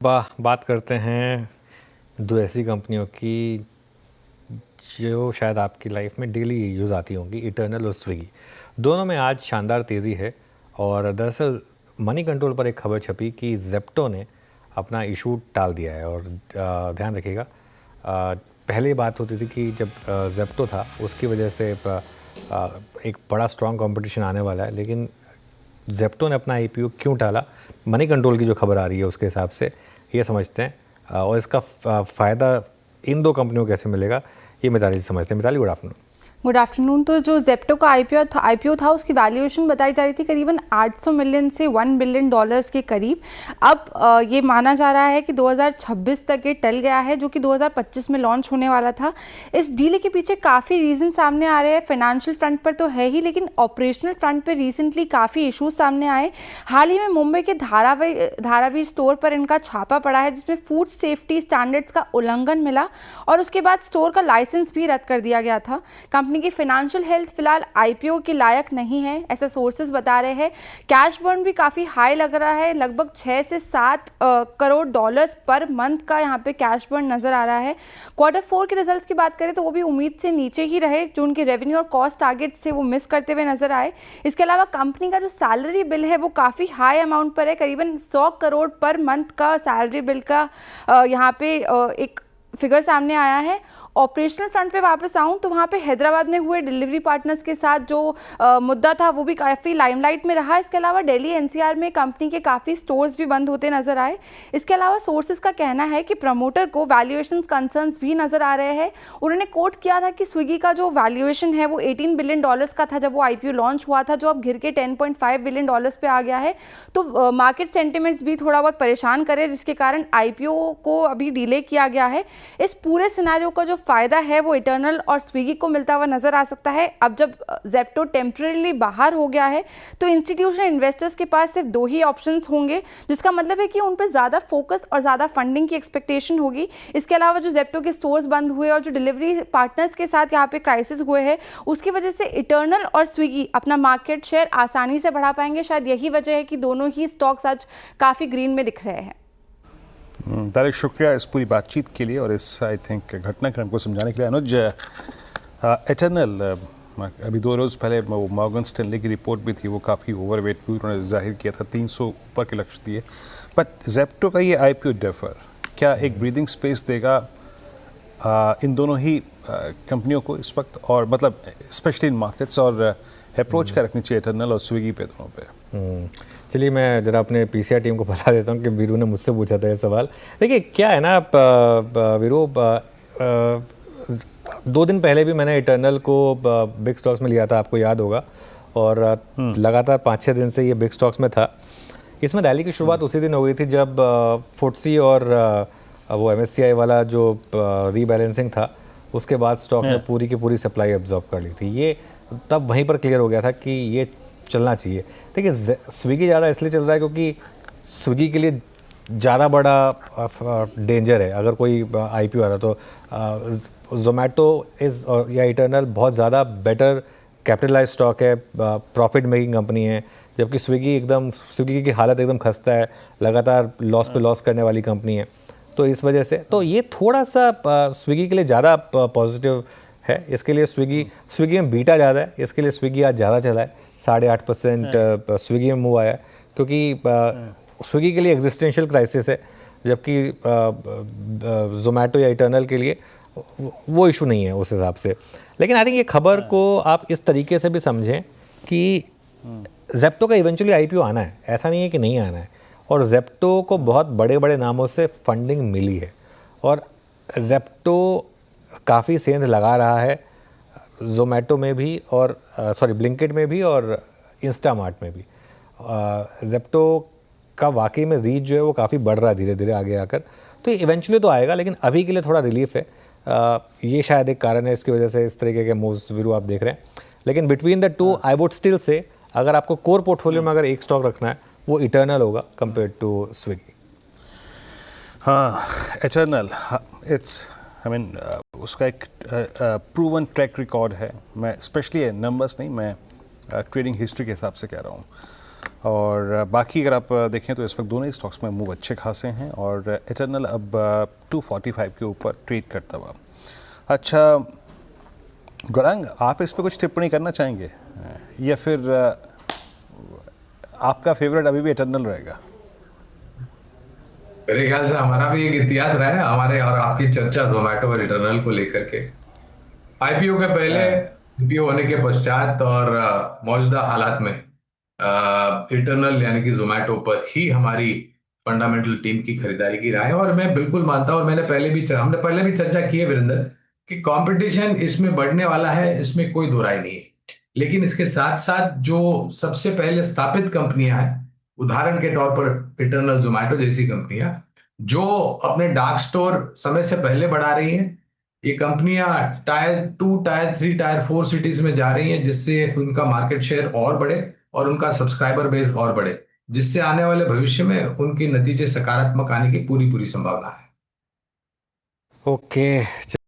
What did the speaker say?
बात करते हैं दो ऐसी कंपनियों की जो शायद आपकी लाइफ में डेली यूज़ आती होंगी, इटर्नल और स्विगी। दोनों में आज शानदार तेज़ी है और दरअसल मनी कंट्रोल पर एक खबर छपी कि जेप्टो ने अपना इशू टाल दिया है। और ध्यान रखिएगा, पहले बात होती थी कि जब जेप्टो था उसकी वजह से एक बड़ा स्ट्रॉन्ग कंपटीशन आने वाला है, लेकिन जेप्टो ने अपना आईपीओ क्यों टाला, मनी कंट्रोल की जो खबर आ रही है उसके हिसाब से ये समझते हैं। और इसका फ़ायदा इन दो कंपनियों को कैसे मिलेगा ये मिताली से समझते हैं। Mitali, good afternoon. Good afternoon. तो जो जेप्टो का आईपीओ था उसकी वैल्यूएशन बताई जा रही थी करीबन 800 मिलियन से 1 बिलियन डॉलर्स के करीब। अब ये माना जा रहा है कि 2026 तक ये टल गया है, जो कि 2025 में लॉन्च होने वाला था। इस डील के पीछे काफ़ी रीज़न सामने आ रहे हैं। फाइनेंशियल फ्रंट पर तो है ही, लेकिन ऑपरेशनल फ्रंट पर रिसेंटली काफ़ी इशूज़ सामने आए। हाल ही में मुंबई के धारावी स्टोर पर इनका छापा पड़ा है, जिसमें फूड सेफ्टी स्टैंडर्ड्स का उल्लंघन मिला और उसके बाद स्टोर का लाइसेंस भी रद्द कर दिया गया था। कंपनी की फाइनेंशियल हेल्थ फिलहाल आईपीओ के लायक नहीं है, ऐसा सोर्सेज बता रहे हैं। कैश बर्न भी काफ़ी हाई लग रहा है, लगभग 6 से 7 करोड़ डॉलर्स पर मंथ का यहाँ पे कैश बर्न नजर आ रहा है। Q4 के रिजल्ट्स की बात करें तो वो भी उम्मीद से नीचे ही रहे, जो उनके रेवेन्यू और कॉस्ट टारगेट से वो मिस करते हुए नजर आए। इसके अलावा कंपनी का जो सैलरी बिल है वो काफ़ी हाई अमाउंट पर है, करीबन 100 करोड़ पर मंथ का सैलरी बिल का यहाँ पे एक फिगर सामने आया है। ऑपरेशनल फ्रंट पे वापस आऊँ तो वहाँ पे हैदराबाद में हुए डिलीवरी पार्टनर्स के साथ जो मुद्दा था वो भी काफ़ी लाइमलाइट में रहा। इसके अलावा दिल्ली एनसीआर में कंपनी के काफ़ी स्टोर्स भी बंद होते नजर आए। इसके अलावा सोर्सेज का कहना है कि प्रमोटर को वैल्यूएशन कंसर्न्स भी नजर आ रहे हैं। उन्होंने कोट किया था कि स्विगी का जो वैल्यूएशन है वो 18 बिलियन डॉलर्स का था जब वो आईपीओ लॉन्च हुआ था, जो अब घिर के 10.5 बिलियन डॉलर्स पे आ गया है। तो मार्केट सेंटिमेंट्स भी थोड़ा बहुत परेशान करे, जिसके कारण आईपीओ को अभी डिले किया गया है। इस पूरे सिनेरियो का जो फायदा है वो इटर्नल और स्विगी को मिलता हुआ नजर आ सकता है। अब जब जेप्टो टेम्परेली बाहर हो गया है तो इंस्टीट्यूशनल इन्वेस्टर्स के पास सिर्फ 2 ही ऑप्शंस होंगे, जिसका मतलब है कि उन पर ज़्यादा फोकस और ज़्यादा फंडिंग की एक्सपेक्टेशन होगी। इसके अलावा जो जेप्टो के स्टोर्स बंद हुए और जो डिलीवरी पार्टनर्स के साथ यहाँ पे क्राइसिस हुए हैं, उसकी वजह से इटर्नल और स्विगी अपना मार्केट शेयर आसानी से बढ़ा पाएंगे। शायद यही वजह है कि दोनों ही स्टॉक्स आज काफ़ी ग्रीन में दिख रहे हैं। तारिक, शुक्रिया इस पूरी बातचीत के लिए और इस आई थिंक घटनाक्रम को समझाने के लिए। अनुज, इटर्नल अभी 2 रोज़ पहले वो मॉर्गन स्टैनली की रिपोर्ट भी थी, वो काफ़ी ओवरवेट हुई, उन्होंने जाहिर किया था 300 ऊपर के लक्ष्य दिए। बट जेप्टो का ये आईपीओ डेफर क्या एक ब्रीदिंग स्पेस देगा इन दोनों ही कंपनियों को इस वक्त, और मतलब स्पेशली इन मार्केट्स, और अप्रोच क्या रखनी चाहिए इटर्नल और स्विगी पे, दोनों पे? चलिए मैं ज़रा अपने पीसीआर टीम को बता देता हूँ कि वीरू ने मुझसे पूछा था ये सवाल। देखिए क्या है ना वीरू, 2 दिन पहले भी मैंने इटर्नल को बिग स्टॉक्स में लिया था, आपको याद होगा, और लगातार 5-6 दिन से ये बिग स्टॉक्स में था। इसमें रैली की शुरुआत उसी दिन हो गई थी जब फुटसी और वो एमएससीआई वाला जो रीबैलेंसिंग था, उसके बाद स्टॉक ने पूरी की पूरी सप्लाई एब्जॉर्ब कर ली थी। ये तब वहीं पर क्लियर हो गया था कि ये चलना चाहिए। देखिए स्विगी ज़्यादा इसलिए चल रहा है क्योंकि स्विगी के लिए ज़्यादा बड़ा डेंजर है अगर कोई आईपीओ आ रहा, तो जोमेटो इज़ या इटर्नल बहुत ज़्यादा बेटर कैपिटलाइज स्टॉक है, प्रॉफिट मेकिंग कंपनी है, जबकि स्विगी की हालत एकदम खस्ता है, लगातार लॉस पे लॉस करने वाली कंपनी है। तो इस वजह से तो ये थोड़ा सा स्विगी के लिए ज़्यादा पॉजिटिव है। इसके लिए स्विगी में बीटा ज़्यादा है, इसके लिए स्विगी आज ज़्यादा चला है, 8.5% स्विगी में मूव आया है, क्योंकि स्विगी के लिए एग्जिस्टेंशियल क्राइसिस है, जबकि जोमेटो या इटर्नल के लिए वो इशू नहीं है उस हिसाब से। लेकिन आई थिंक ये खबर को आप इस तरीके से भी समझें कि जेप्टो का इवेंचुअली आईपीओ आना है, ऐसा नहीं है कि नहीं आना है, और जेप्टो को बहुत बड़े बड़े नामों से फंडिंग मिली है, और जेप्टो काफ़ी सेंध लगा रहा है जोमेटो में भी और ब्लिंकिट में भी और इंस्टामार्ट में भी। जेप्टो का वाकई में रीच जो है वो काफ़ी बढ़ रहा है धीरे धीरे आगे आकर, तो ये इवेंचुअली तो आएगा, लेकिन अभी के लिए थोड़ा रिलीफ है। ये शायद एक कारण है इसकी वजह से इस तरीके के मूव्स वीरू आप देख रहे हैं। लेकिन between the two I would still say, अगर आपको कोर पोर्टफोलियो में अगर एक स्टॉक रखना है वो इटर्नल होगा कंपेयर टू स्विगी। हाँ, इटर्नल उसका एक प्रूवन ट्रैक रिकॉर्ड है। मैं स्पेशली नंबर्स नहीं, मैं ट्रेडिंग हिस्ट्री के हिसाब से कह रहा हूँ। और बाकी अगर आप देखें तो इस वक्त दोनों ही स्टॉक्स में मूव अच्छे खासे हैं और इटर्नल अब 245 के ऊपर ट्रेड करता हुआ। अच्छा गौरांग, आप इस पर कुछ टिप्पणी करना चाहेंगे या फिर आपका फेवरेट अभी भी इटर्नल रहेगा? मेरे ख्याल से हमारा भी एक इतिहास रहा है, हमारे और आपकी चर्चा जोमेटो और इटर्नल को लेकर के आईपीओ के पहले, आईपीओ होने के पश्चात और मौजूदा हालात में इटर्नल यानी कि जोमेटो पर ही हमारी फंडामेंटल टीम की खरीदारी की राय है। और मैं बिल्कुल मानता हूं, और हमने पहले भी चर्चा की है वीरेंद्र, कि कंपटीशन इसमें बढ़ने वाला है, इसमें कोई दो राय नहीं है। लेकिन इसके साथ साथ जो सबसे पहले स्थापित कंपनियां हैं, उदाहरण के तौर पर इटर्नल, जोमेटो जैसी कंपनियां जो अपने डार्क स्टोर समय से पहले बढ़ा रही हैं, ये कंपनियां टायर 2, टायर 3, टायर 4 सिटीज में जा रही हैं, जिससे उनका मार्केट शेयर और बढ़े और उनका सब्सक्राइबर बेस और बढ़े, जिससे आने वाले भविष्य में उनके नतीजे सकारात्मक आने की पूरी पूरी संभावना है। ओके।